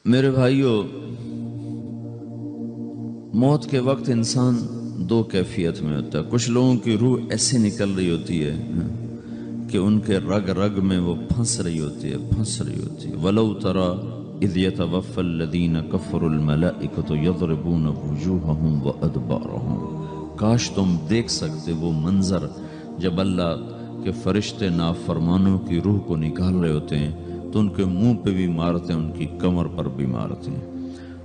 میرے بھائیوں، موت کے وقت انسان دو کیفیت میں ہوتا ہے۔ کچھ لوگوں کی روح ایسے نکل رہی ہوتی ہے کہ ان کے رگ رگ میں وہ پھنس رہی ہوتی ہے وَلَوْ تَرَى إِذْ يَتَوَفَّى الَّذِينَ كَفَرُوا الْمَلَائِكَةُ يَضْرِبُونَ وُجُوهَهُمْ وَأَدْبَارَهُمْ۔ کاش تم دیکھ سکتے وہ منظر جب اللہ کے فرشتے نافرمانوں کی روح کو نکال رہے ہوتے ہیں تو ان کے منہ پہ بھی مارتے ہیں، ان کی کمر پر بھی مارتے ہیں۔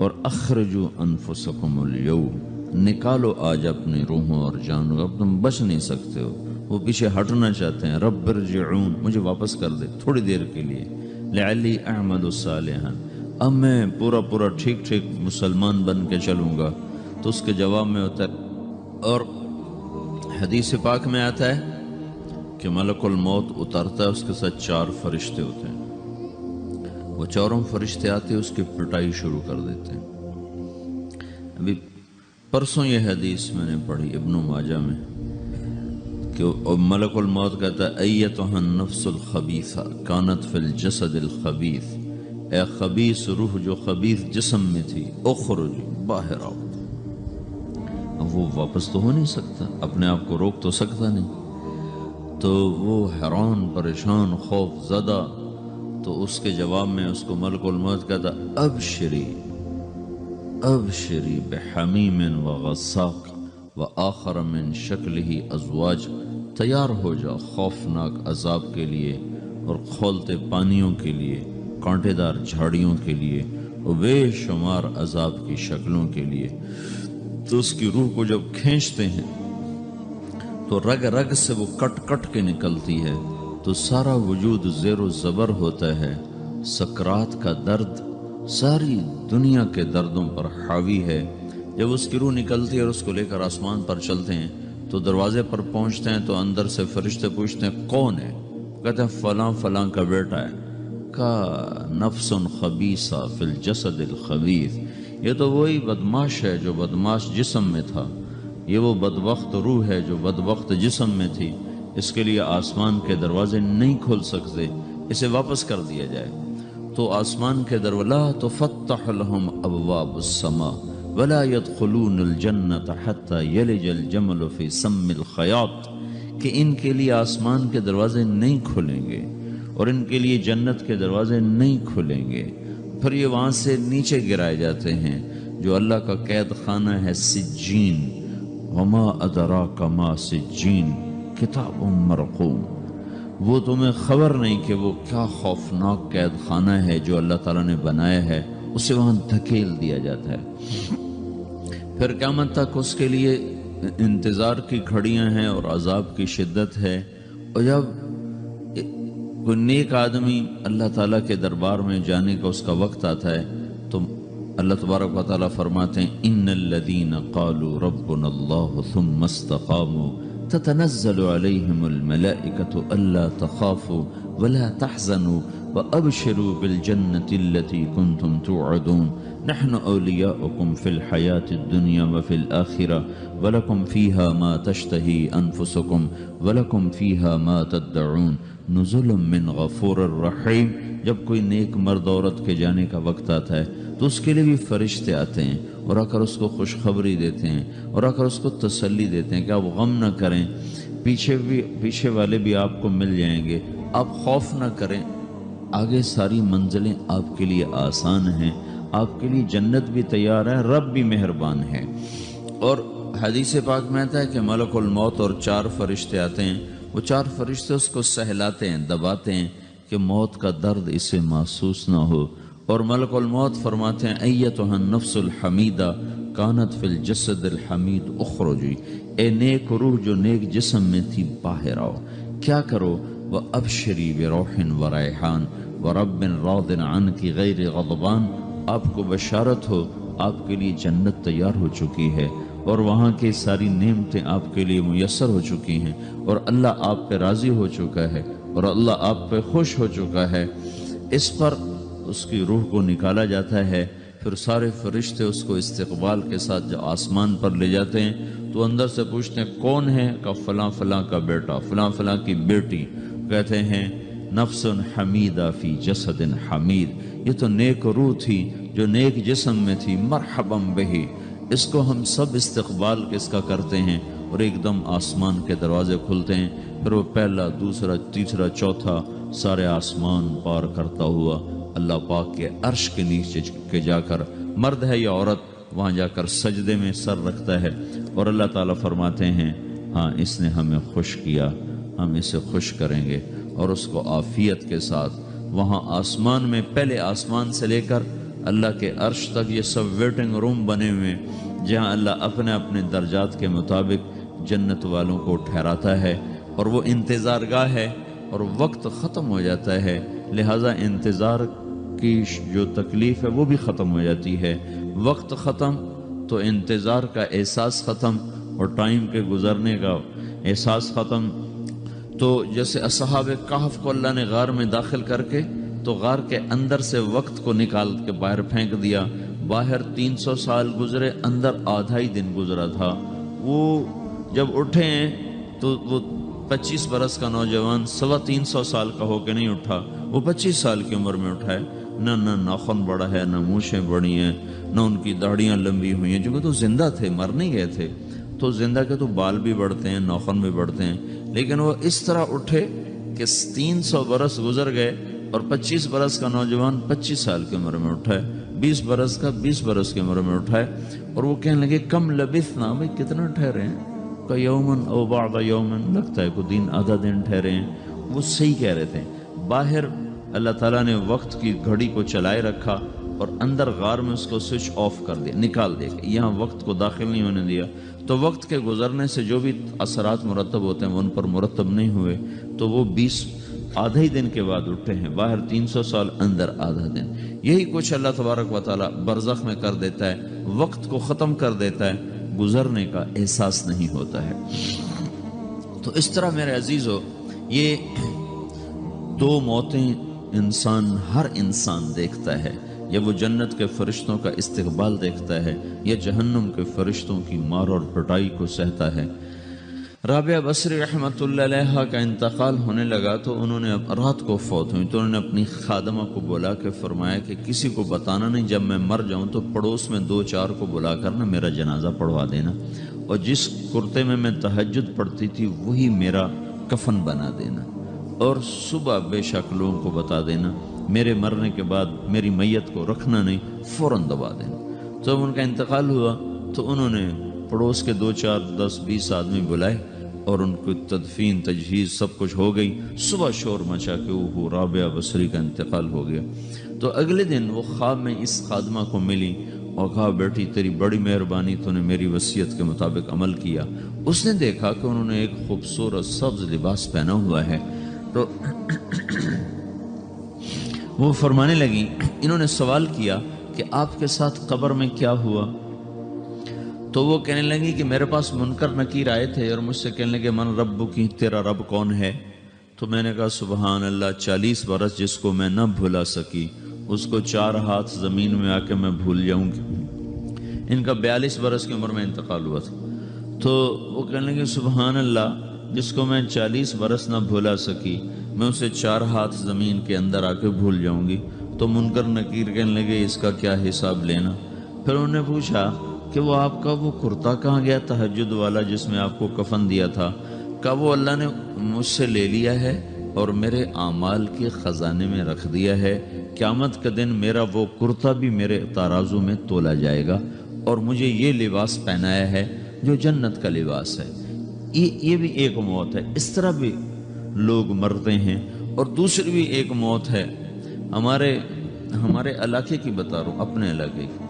اور اخرجوا انفسکم اليوم، نکالو آج اپنی روحوں اور جانوں، اب تم بچ نہیں سکتے ہو۔ وہ پیچھے ہٹنا چاہتے ہیں، رب ارجعون، مجھے واپس کر دے تھوڑی دیر کے لیے، لعلی اعمل صالحا، اب میں پورا ٹھیک مسلمان بن کے چلوں گا۔ تو اس کے جواب میں ہوتا ہے، اور حدیث پاک میں آتا ہے کہ ملک الموت اترتا ہے، اس کے ساتھ 4 فرشتے ہوتے ہیں۔ وہ 4 فرشتے آتے اس کی پٹائی شروع کر دیتے ہیں۔ ابھی پرسوں یہ حدیث میں نے پڑھی ابن ماجہ میں کہ ملک الموت کہتا ہے ایتھا النفس الخبیثہ کانت فی الجسد الخبیث، اے خبیث روح جو خبیث جسم میں تھی، اخرج، باہر آؤ۔ اب وہ واپس تو ہو نہیں سکتا، اپنے آپ کو روک تو سکتا نہیں، تو وہ حیران پریشان خوف زدہ، تو اس کے جواب میں اس کو ملک الموت کہتا ابشری بحمیم وغساق وآخر من شکلہ ازواج، تیار ہو جا خوفناک عذاب کے لیے اور کھولتے پانیوں کے لیے، کانٹے دار جھاڑیوں کے لیے اور بے شمار عذاب کی شکلوں کے لیے۔ تو اس کی روح کو جب کھینچتے ہیں تو رگ رگ سے وہ کٹ کے نکلتی ہے، تو سارا وجود زیر و زبر ہوتا ہے، سکرات کا درد ساری دنیا کے دردوں پر حاوی ہے۔ جب اس کی روح نکلتی ہے اور اس کو لے کر آسمان پر چلتے ہیں تو دروازے پر پہنچتے ہیں تو اندر سے فرشتے پوچھتے ہیں کون ہے؟ کہتے ہیں فلاں کا بیٹا ہے۔ کا نفس خبیثہ فی الجسد الخبیث، یہ تو وہی بدماش ہے جو بدماش جسم میں تھا، یہ وہ بدبخت روح ہے جو بدبخت جسم میں تھی، اس کے لیے آسمان کے دروازے نہیں کھل سکتے، اسے واپس کر دیا جائے۔ تو آسمان کے دروازے لا تفتح لهم ابواب السماء ولا يدخلون الجنة حتى يلج الجمل في سم الخياط، کہ ان کے لیے آسمان کے دروازے نہیں کھلیں گے اور ان کے لیے جنت کے دروازے نہیں کھلیں گے، پھر یہ وہاں سے نیچے گرائے جاتے ہیں جو اللہ کا قید خانہ ہے سجین۔ وما ادراک ما سجین کتاب مرقوم، وہ تمہیں خبر نہیں کہ وہ کیا خوفناک قید خانہ ہے جو اللہ تعالیٰ نے بنایا ہے، اسے وہاں دھکیل دیا جاتا ہے۔ پھر قیامت تک اس کے لیے انتظار کی گھڑیاں ہیں اور عذاب کی شدت ہے۔ اور جب کوئی نیک آدمی اللہ تعالیٰ کے دربار میں جانے کا اس کا وقت آتا ہے تو اللہ تبارک و تعالیٰ فرماتے ہیں ان الذین قالوا ربنا اللہ ثم استقاموا تتنزل علیہم الملائکۃ الا تخافوا ولا تحزنوا وابشروا بالجنة التي كنتم توعدون نحن اولیاؤکم فی الحیاة الدنیا وفی الآخرہ ولکم فیہا ما تشتہی انفسکم ولکم فیہا ما تدعون نزل من غفور الرحیم۔ جب کوئی نیک مرد عورت کے جانے کا وقت آتا ہے تو اس کے لیے بھی فرشتے آتے ہیں اور آ کر اس کو خوشخبری دیتے ہیں اور آ کر اس کو تسلی دیتے ہیں کہ آپ غم نہ کریں، پیچھے والے بھی آپ کو مل جائیں گے، آپ خوف نہ کریں، آگے ساری منزلیں آپ کے لیے آسان ہیں، آپ کے لیے جنت بھی تیار ہے، رب بھی مہربان ہے۔ اور حدیث پاک میں آتا ہے کہ ملک الموت اور 4 فرشتے آتے ہیں، وہ 4 فرشتے اس کو سہلاتے ہیں، دباتے ہیں کہ موت کا درد اسے محسوس نہ ہو۔ اور ملک الموت فرماتے ہیں ایتھا النفس الحمیدہ کانت فی الجسد الحمید اخرجی، اے نیک روح جو نیک جسم میں تھی باہر آؤ۔ کیا کرو؟ وابشری بروح وریحان ورب راض عنک غیر غضبان، آپ کو بشارت ہو آپ کے لیے جنت تیار ہو چکی ہے اور وہاں کی ساری نعمتیں آپ کے لیے میسر ہو چکی ہیں اور اللہ آپ پہ راضی ہو چکا ہے اور اللہ آپ پہ خوش ہو چکا ہے۔ اس پر اس کی روح کو نکالا جاتا ہے، پھر سارے فرشتے اس کو استقبال کے ساتھ جو آسمان پر لے جاتے ہیں تو اندر سے پوچھتے ہیں کون ہے؟ کہ فلاں کا بیٹا، فلاں کی بیٹی۔ کہتے ہیں نفس حمیدہ فی جسد حمید، یہ تو نیک روح تھی جو نیک جسم میں تھی، مرحبم بہی، اس کو ہم سب استقبال کس کا کرتے ہیں، اور ایک دم آسمان کے دروازے کھلتے ہیں، پھر وہ پہلا، دوسرا، تیسرا، چوتھا سارے آسمان پار کرتا ہوا اللہ پاک کے عرش کے نیچے کے جا کر، مرد ہے یا عورت، وہاں جا کر سجدے میں سر رکھتا ہے، اور اللہ تعالیٰ فرماتے ہیں ہاں اس نے ہمیں خوش کیا، ہم اسے خوش کریں گے، اور اس کو عافیت کے ساتھ وہاں آسمان میں، پہلے آسمان سے لے کر اللہ کے عرش تک یہ سب ویٹنگ روم بنے ہوئے، جہاں اللہ اپنے اپنے درجات کے مطابق جنت والوں کو ٹھہراتا ہے، اور وہ انتظار گاہ ہے، اور وقت ختم ہو جاتا ہے، لہٰذا انتظار کی جو تکلیف ہے وہ بھی ختم ہو جاتی ہے۔ وقت ختم تو انتظار کا احساس ختم، اور ٹائم کے گزرنے کا احساس ختم۔ تو جیسے اصحاب کہف کو اللہ نے غار میں داخل کر کے تو غار کے اندر سے وقت کو نکال کے باہر پھینک دیا، باہر 300 سال گزرے، اندر آدھا ہی دن گزرا تھا۔ وہ جب اٹھے ہیں تو وہ 25 برس کا نوجوان 325 سال کا ہو کے نہیں اٹھا، وہ 25 سال کی عمر میں اٹھا ہے، نہ ناخن بڑا ہے، نہ مونچھیں بڑی ہیں، نہ ان کی داڑیاں لمبی ہوئی ہیں، چونکہ تو زندہ تھے، مر نہیں گئے تھے، تو زندہ کے تو بال بھی بڑھتے ہیں، ناخن بھی بڑھتے ہیں، لیکن وہ اس طرح اٹھے کہ 300 برس گزر گئے، اور 25 برس کا نوجوان 25 سال کی عمر میں اٹھا ہے، 20 برس کا 20 برس کی عمر میں اٹھا ہے، اور وہ کہنے لگے کم لبثنا، بھائی کتنا ٹھہرے ہیں، کہ یومن او بعد یومن، لگتا ہے کوئی دن آدھا دن ٹھہرے ہیں۔ وہ صحیح کہہ رہے تھے، باہر اللہ تعالیٰ نے وقت کی گھڑی کو چلائے رکھا، اور اندر غار میں اس کو سوئچ آف کر دیا، نکال دیا، یہاں وقت کو داخل نہیں ہونے دیا، تو وقت کے گزرنے سے جو بھی اثرات مرتب ہوتے ہیں وہ ان پر مرتب نہیں ہوئے، تو وہ 20 آدھا ہی دن کے بعد اٹھے ہیں، باہر 300 سال، اندر آدھا دن۔ یہی کچھ اللہ تبارک و تعالیٰ برزخ میں کر دیتا ہے، وقت کو ختم کر دیتا ہے، گزرنے کا احساس نہیں ہوتا ہے۔ تو اس طرح میرے عزیزو، یہ دو موتیں ہر انسان دیکھتا ہے، یا وہ جنت کے فرشتوں کا استقبال دیکھتا ہے، یا جہنم کے فرشتوں کی مار اور پٹائی کو سہتا ہے۔ رابعہ بصری رحمۃ اللہ علیہ کا انتقال ہونے لگا تو انہوں نے رات کو فوت ہوئی، تو انہوں نے اپنی خادمہ کو بولا کہ فرمایا کہ کسی کو بتانا نہیں، جب میں مر جاؤں تو پڑوس میں 2-4 کو بلا کر نا میرا جنازہ پڑھوا دینا، اور جس کرتے میں تہجد پڑھتی تھی وہی میرا کفن بنا دینا، اور صبح بے شک لوگوں کو بتا دینا، میرے مرنے کے بعد میری میت کو رکھنا نہیں، فوراً دبا دینا۔ جب ان کا انتقال ہوا تو انہوں نے پڑوس کے 2-4 10-20 آدمی بلائے، اور ان کو تدفین تجہیز سب کچھ ہو گئی، صبح شور مچا کہ وہ رابعہ بصری کا انتقال ہو گیا۔ تو اگلے دن وہ خواب میں اس خادمہ کو ملی اور کہا بیٹی تیری بڑی مہربانی، تو نے میری وصیت کے مطابق عمل کیا۔ اس نے دیکھا کہ انہوں نے ایک خوبصورت سبز لباس پہنا ہوا ہے، تو وہ فرمانے لگی، انہوں نے سوال کیا کہ آپ کے ساتھ قبر میں کیا ہوا؟ تو وہ کہنے لگی کہ میرے پاس منکر نکیر آئے تھے اور مجھ سے کہنے لگے من رب کی، تیرا رب کون ہے؟ تو میں نے کہا سبحان اللہ، 40 برس جس کو میں نہ بھلا سکی اس کو 4 ہاتھ زمین میں آ کے میں بھول جاؤں گی۔ ان کا 42 برس کی عمر میں انتقال ہوا تھا، تو وہ کہنے لگے سبحان اللہ، جس کو میں 40 برس نہ بھلا سکی میں اسے 4 ہاتھ زمین کے اندر آ کے بھول جاؤں گی۔ تو منکر نکیر کہنے لگے اس کا کیا حساب لینا؟ پھر انہوں نے پوچھا کہ وہ آپ کا وہ کرتا کہاں گیا تہجد والا جس میں آپ کو کفن دیا تھا؟ کہا وہ اللہ نے مجھ سے لے لیا ہے اور میرے اعمال کے خزانے میں رکھ دیا ہے، قیامت کا دن میرا وہ کرتا بھی میرے ترازو میں تولا جائے گا، اور مجھے یہ لباس پہنایا ہے جو جنت کا لباس ہے۔ یہ بھی ایک موت ہے، اس طرح بھی لوگ مرتے ہیں۔ اور دوسری بھی ایک موت ہے، ہمارے علاقے کی بتا رہا ہوں، اپنے علاقے کی۔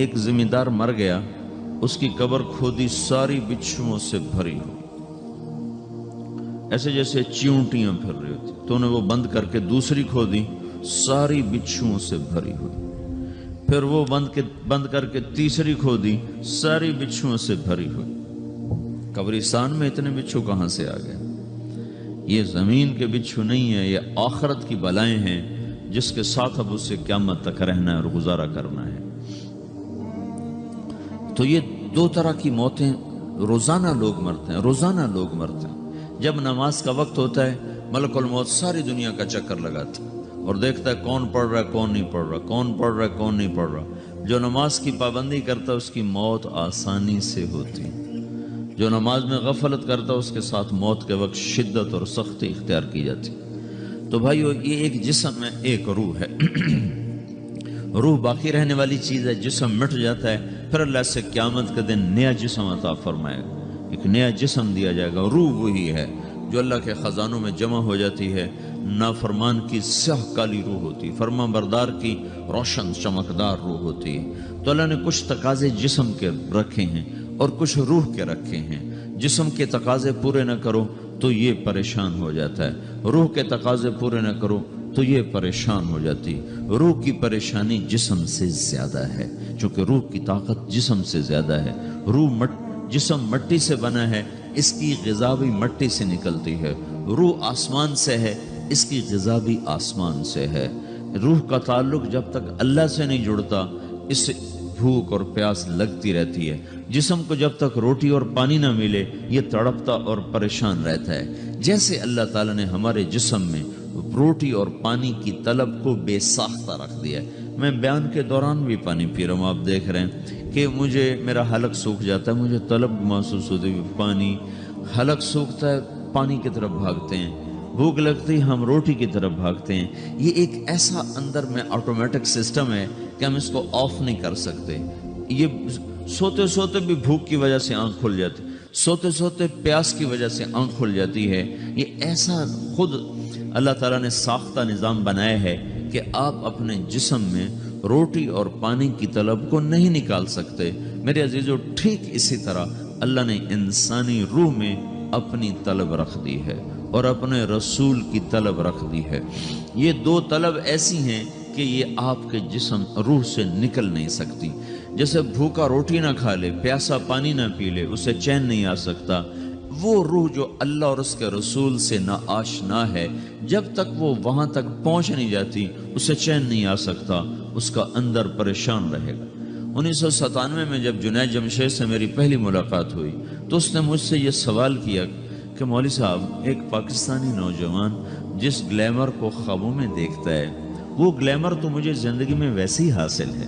ایک ذمہ دار مر گیا، اس کی قبر کھودی، ساری بچھوؤں سے بھری ہوئی، ایسے جیسے چیونٹیاں پھر رہی ہوتی، تو انہیں وہ بند کر کے دوسری کھودی، ساری بچھوؤں سے بھری ہوئی، پھر وہ بند کر کے تیسری کھودی، ساری بچھوؤں سے بھری ہوئی۔ قبرستان میں اتنے بچھو کہاں سے آ گئے؟ یہ زمین کے بچھو نہیں ہے، یہ آخرت کی بلائیں ہیں جس کے ساتھ اب اسے قیامت تک رہنا ہے اور گزارا کرنا ہے۔ تو یہ 2 طرح کی موتیں روزانہ لوگ مرتے ہیں، روزانہ لوگ مرتے ہیں۔ جب نماز کا وقت ہوتا ہے ملک الموت ساری دنیا کا چکر لگاتا ہے، اور دیکھتا ہے کون پڑھ رہا ہے کون نہیں پڑھ رہا، کون پڑھ رہا ہے کون نہیں پڑھ رہا۔ جو نماز کی پابندی کرتا ہے اس کی موت آسانی سے ہوتی، جو نماز میں غفلت کرتا ہے اس کے ساتھ موت کے وقت شدت اور سختی اختیار کی جاتی۔ تو بھائیو، یہ ایک جسم ہے، ایک روح ہے۔ روح باقی رہنے والی چیز ہے، جسم مٹ جاتا ہے، پھر اللہ سے قیامت کے دن نیا جسم عطا فرمائے گا، ایک نیا جسم دیا جائے گا۔ روح وہی ہے جو اللہ کے خزانوں میں جمع ہو جاتی ہے۔ نافرمان کی سیاہ کالی روح ہوتی، فرما بردار کی روشن چمکدار روح ہوتی ہے۔ تو اللہ نے کچھ تقاضے جسم کے رکھے ہیں اور کچھ روح کے رکھے ہیں۔ جسم کے تقاضے پورے نہ کرو تو یہ پریشان ہو جاتا ہے، روح کے تقاضے پورے نہ کرو تو یہ پریشان ہو جاتی۔ روح کی پریشانی جسم سے زیادہ ہے، چونکہ روح کی طاقت جسم سے زیادہ ہے۔ جسم مٹی سے بنا ہے، اس کی غذا بھی مٹی سے نکلتی ہے۔ روح آسمان سے ہے، اس کی غذا بھی آسمان سے ہے۔ روح کا تعلق جب تک اللہ سے نہیں جڑتا، اس سے بھوک اور پیاس لگتی رہتی ہے۔ جسم کو جب تک روٹی اور پانی نہ ملے یہ تڑپتا اور پریشان رہتا ہے۔ جیسے اللہ تعالیٰ نے ہمارے جسم میں روٹی اور پانی کی طلب کو بے ساختہ رکھ دیا ہے۔ میں بیان کے دوران بھی پانی پی رہا ہوں، آپ دیکھ رہے ہیں کہ میرا حلق سوکھ جاتا ہے، مجھے طلب محسوس ہوتی ہے پانی، حلق سوکھتا ہے پانی کی طرف بھاگتے ہیں، بھوک لگتی ہم روٹی کی طرف بھاگتے ہیں۔ یہ ایک ایسا اندر میں آٹومیٹک سسٹم ہے کہ ہم اس کو آف نہیں کر سکتے۔ یہ سوتے سوتے بھی بھوک کی وجہ سے آنکھ کھل جاتی، سوتے سوتے پیاس کی وجہ سے آنکھ کھل جاتی ہے۔ یہ ایسا خود اللہ تعالیٰ نے ساختہ نظام بنایا ہے کہ آپ اپنے جسم میں روٹی اور پانی کی طلب کو نہیں نکال سکتے۔ میرے عزیزو، ٹھیک اسی طرح اللہ نے انسانی روح میں اپنی طلب رکھ دی ہے اور اپنے رسول کی طلب رکھ دی ہے۔ یہ دو طلب ایسی ہیں کہ یہ آپ کے جسم روح سے نکل نہیں سکتی۔ جیسے بھوکا روٹی نہ کھا لے، پیاسا پانی نہ پی لے، اسے چین نہیں آ سکتا۔ وہ روح جو اللہ اور اس کے رسول سے نا آشنا ہے، جب تک وہ وہاں تک پہنچ نہیں جاتی اسے چین نہیں آ سکتا، اس کا اندر پریشان رہے گا۔ 1997 میں جب جنید جمشید سے میری پہلی ملاقات ہوئی تو اس نے مجھ سے یہ سوال کیا کہ مولوی صاحب، ایک پاکستانی نوجوان جس گلیمر کو خوابوں میں دیکھتا ہے، وہ گلیمر تو مجھے زندگی میں ویسے ہی حاصل ہے،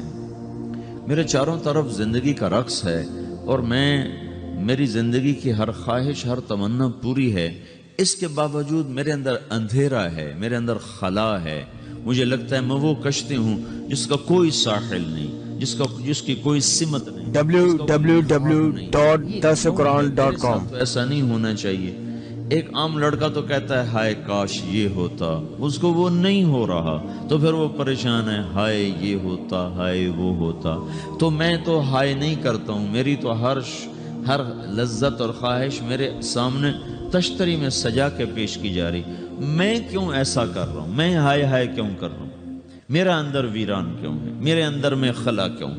میرے چاروں طرف زندگی کا رقص ہے اور میری زندگی کی ہر خواہش، ہر تمنا پوری ہے، اس کے باوجود میرے اندر اندھیرا ہے، میرے اندر خلا ہے۔ مجھے لگتا ہے میں وہ کشتی ہوں جس کا کوئی ساحل نہیں، جس کی کوئی سمت نہیں۔ www.darsulquran.com ایسا نہیں ہونا چاہیے۔ ایک عام لڑکا تو کہتا ہے ہائے کاش یہ ہوتا، اس کو وہ نہیں ہو رہا تو پھر وہ پریشان ہے، ہائے یہ ہوتا، ہائے وہ ہوتا۔ تو میں تو ہائے نہیں کرتا ہوں، میری تو ہر لذت اور خواہش میرے سامنے تشتری میں سجا کے پیش کی جا رہی۔ میں کیوں ایسا کر رہا ہوں؟ میں ہائے ہائے کیوں کر رہا ہوں؟ میرا اندر ویران کیوں ہے؟ میرے اندر میں خلا کیوں ہے؟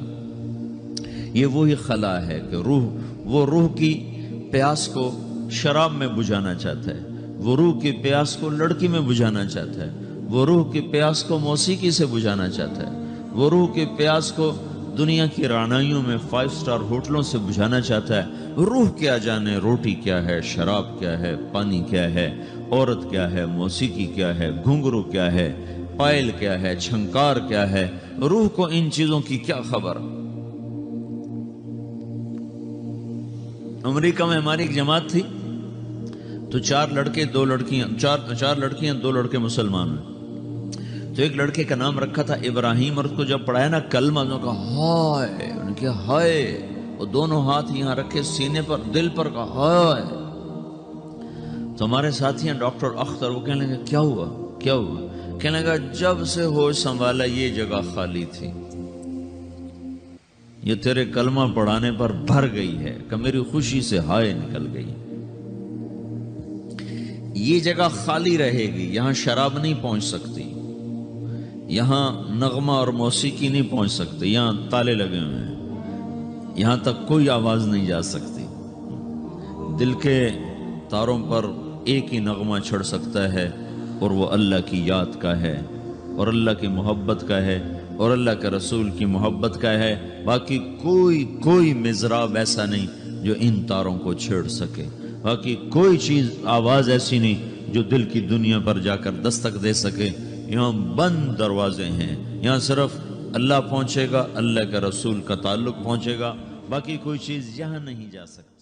یہ وہی خلا ہے کہ وہ روح کی پیاس کو شراب میں بجھانا چاہتا ہے، وہ روح کی پیاس کو لڑکی میں بجھانا چاہتا ہے، وہ روح کی پیاس کو موسیقی سے بجھانا چاہتا ہے، وہ روح کی پیاس کو دنیا کی رعنائیوں میں 5 اسٹار ہوٹلوں سے بجھانا چاہتا ہے۔ روح کیا جانے روٹی کیا ہے، شراب کیا ہے، پانی کیا ہے، عورت کیا ہے، موسیقی کیا ہے، گھنگرو کیا ہے، پائل کیا ہے، چھنکار کیا ہے۔ روح کو ان چیزوں کی کیا خبر؟ امریکہ میں ہماری ایک جماعت تھی تو 4 لڑکے 2 لڑکیاں، 4 لڑکیاں 2 لڑکے مسلمان ہیں۔ تو ایک لڑکے کا نام رکھا تھا ابراہیم، اور اس کو جب پڑھایا نا کلمہ، انہوں نے کہا ہائے، انہوں نے کہا ہائے، اور دونوں ہاتھ یہاں رکھے سینے پر، دل پر، کہا ہائے۔ تو ہمارے ساتھی ہیں ڈاکٹر اختر، وہ کہنے لگے کیا ہوا کیا ہوا؟ کہنے لگا جب سے ہوش سنبھالا یہ جگہ خالی تھی، یہ تیرے کلمہ پڑھانے پر بھر گئی ہے کہ میری خوشی سے ہائے نکل گئی۔ یہ جگہ خالی رہے گی، یہاں شراب نہیں پہنچ سکتی، یہاں نغمہ اور موسیقی نہیں پہنچ سکتے، یہاں تالے لگے ہوئے ہیں، یہاں تک کوئی آواز نہیں جا سکتی۔ دل کے تاروں پر ایک ہی نغمہ چڑھ سکتا ہے اور وہ اللہ کی یاد کا ہے اور اللہ کی محبت کا ہے اور اللہ کے رسول کی محبت کا ہے۔ باقی کوئی مضراب ایسا نہیں جو ان تاروں کو چھیڑ سکے، باقی کوئی چیز آواز ایسی نہیں جو دل کی دنیا پر جا کر دستک دے سکے یہاں بند دروازے ہیں، یہاں صرف اللہ پہنچے گا، اللہ کے رسول کا تعلق پہنچے گا، باقی کوئی چیز یہاں نہیں جا سکتی۔